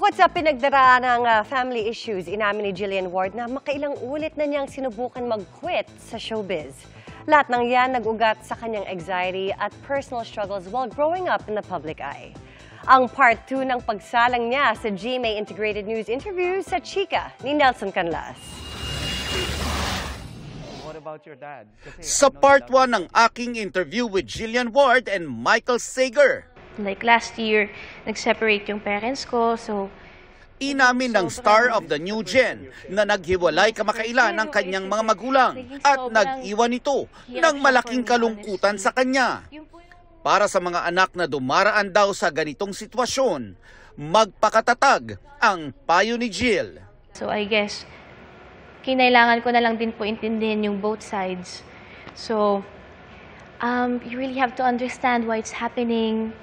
Bukod sa pinagdaraan ng family issues, inamin ni Jillian Ward na makailang ulit na niyang sinubukan mag-quit sa showbiz. Lahat ng yan nag-ugat sa kanyang anxiety at personal struggles while growing up in the public eye. Ang part 2 ng pagsalang niya sa GMA Integrated News interview sa Chika ni Nelson Canlas. Sa part 1 ng aking interview with Jillian Ward and Michael Sager, like last year, nag-separate yung parents ko, so inamin ng star of the new gen na naghiwalay kamakailan ng kanyang mga magulang at nag-iwan ito ng malaking kalungkutan sa kanya. Para sa mga anak na dumaraan daw sa ganitong sitwasyon, magpakatatag ang payo ni Jill. So I guess, kinailangan ko na lang din po intindihin yung both sides. So, you really have to understand why it's happening.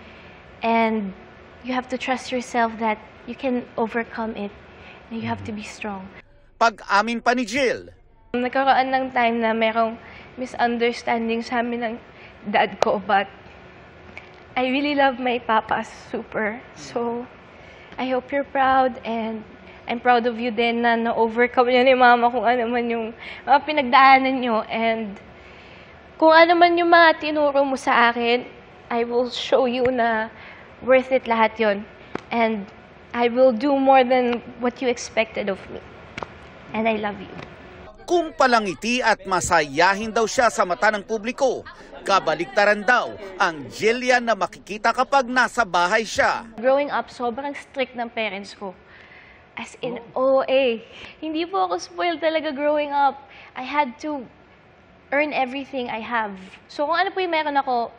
And you have to trust yourself that you can overcome it. And you have to be strong. Pag-amin pa ni Jill, nagkaroon ng time na merong misunderstanding sa amin ng dad ko, but I really love my papa super. So, I hope you're proud, and I'm proud of you din na na-overcome niyo ni mama kung ano man yung mga pinagdaanan niyo. And kung ano man yung mga tinuro mo sa akin, I will show you na worth it lahat yon. And I will do more than what you expected of me. And I love you. Kung palangiti at masayahin daw siya sa mata ng publiko, kabaliktaran daw ang Jillian na makikita kapag nasa bahay siya. Growing up, sobrang strict ng parents ko. As in OA. Hindi po ako spoiled talaga growing up. I had to earn everything I have. So kung ano po yung meron ako,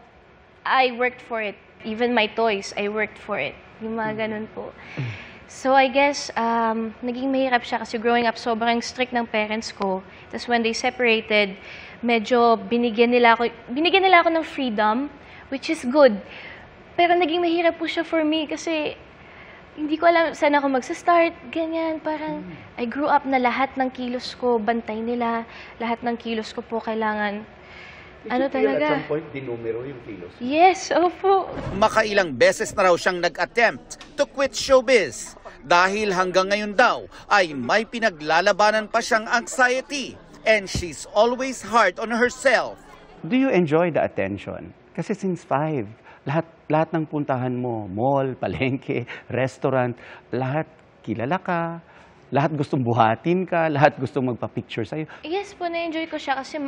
I worked for it. Even my toys, I worked for it. Yung mga ganun po. So I guess, naging mahirap siya kasi growing up, sobrang strict ng parents ko. Tapos when they separated, medyo binigyan nila ako ng freedom, which is good. Pero naging mahirap po siya for me kasi hindi ko alam saan ako magsa-start, ganyan. Parang I grew up na lahat ng kilos ko, bantay nila. Lahat ng kilos ko po kailangan. Ano talaga? At some point, dinumero yung kilos? Yes, opo. Makailang beses na raw siyang nag-attempt to quit showbiz. Dahil hanggang ngayon daw ay may pinaglalabanan pa siyang anxiety and she's always hard on herself. Do you enjoy the attention? Kasi since 5, lahat ng puntahan mo, mall, palengke, restaurant, lahat kilala ka, lahat gustong buhatin ka, lahat gustong magpa-picture sa'yo. Yes po, na-enjoy ko siya kasi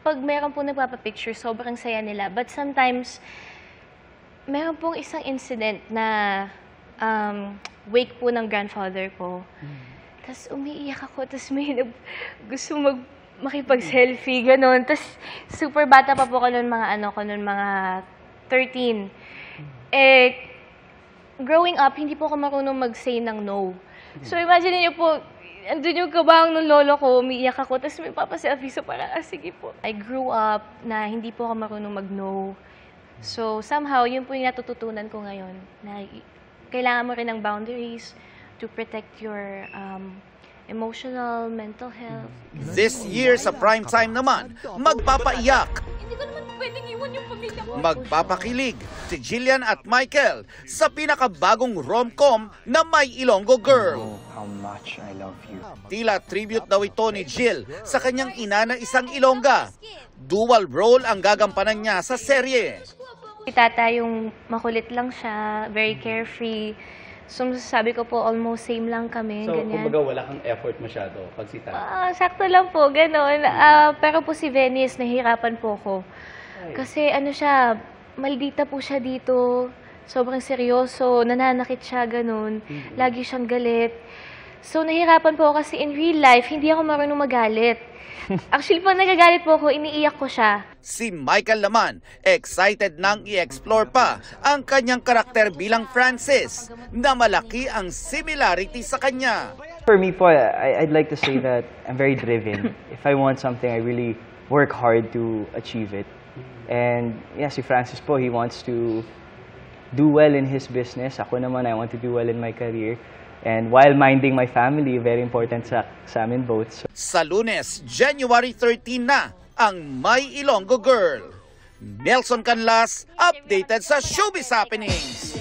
pag meron po nagpapapicture, sobrang saya nila. But sometimes, meron pong isang incident na wake po ng grandfather ko. Tapos umiiyak ako, tapos may gusto makipag-selfie, gano'n. Tapos super bata pa po ko noon, mga 13. Eh, growing up, hindi po ako marunong mag-say ng no. So imagine niyo po, andun yung kabang ng lolo ko, umiiyak ako, tapos may papaselfie, so parang, sige po. I grew up na hindi po ako marunong mag-no. So somehow, yun po yung natututunan ko ngayon, na kailangan mo rin ng boundaries to protect your emotional, mental health. This year sa prime time naman, magpapaiyak. Hindi ko naman pwedeng iwan yung pamilya ko. Magpapakilig si Jillian at Michael sa pinakabagong rom-com na May Ilonggo Girl. How much I love you. Tila tribute daw ito ni Jill sa kanyang ina na isang Ilongga. Dual role ang gagampanan niya sa serye. Si Tata yung makulit lang siya, very carefree. So masasabi ko po, almost same lang kami, So, ganyan. kumbaga wala kang effort masyado pag si Tata. Sakto lang po, gano'n. Pero po si Venice, nahihirapan po ko. Kasi ano siya, maldita po siya dito. Sobrang seryoso, nananakit siya, gano'n. Lagi siyang galit. So nahihirapan po ako kasi in real life, hindi ako marunong magalit. Actually, pag nagagalit po ako, iniiyak ko siya. Si Michael naman, excited nang i-explore pa ang kanyang karakter bilang Francis na malaki ang similarity sa kanya. For me po, I'd like to say that I'm very driven. If I want something, I really work hard to achieve it. And yeah, si Francis po, he wants to do well in his business. Ako naman, I want to do well in my career. And while minding my family, very important sa amin both. Sa Lunes, January 13 na ang May Ilonggo Girl. Nelson Canlas, updated sa Showbiz Happenings.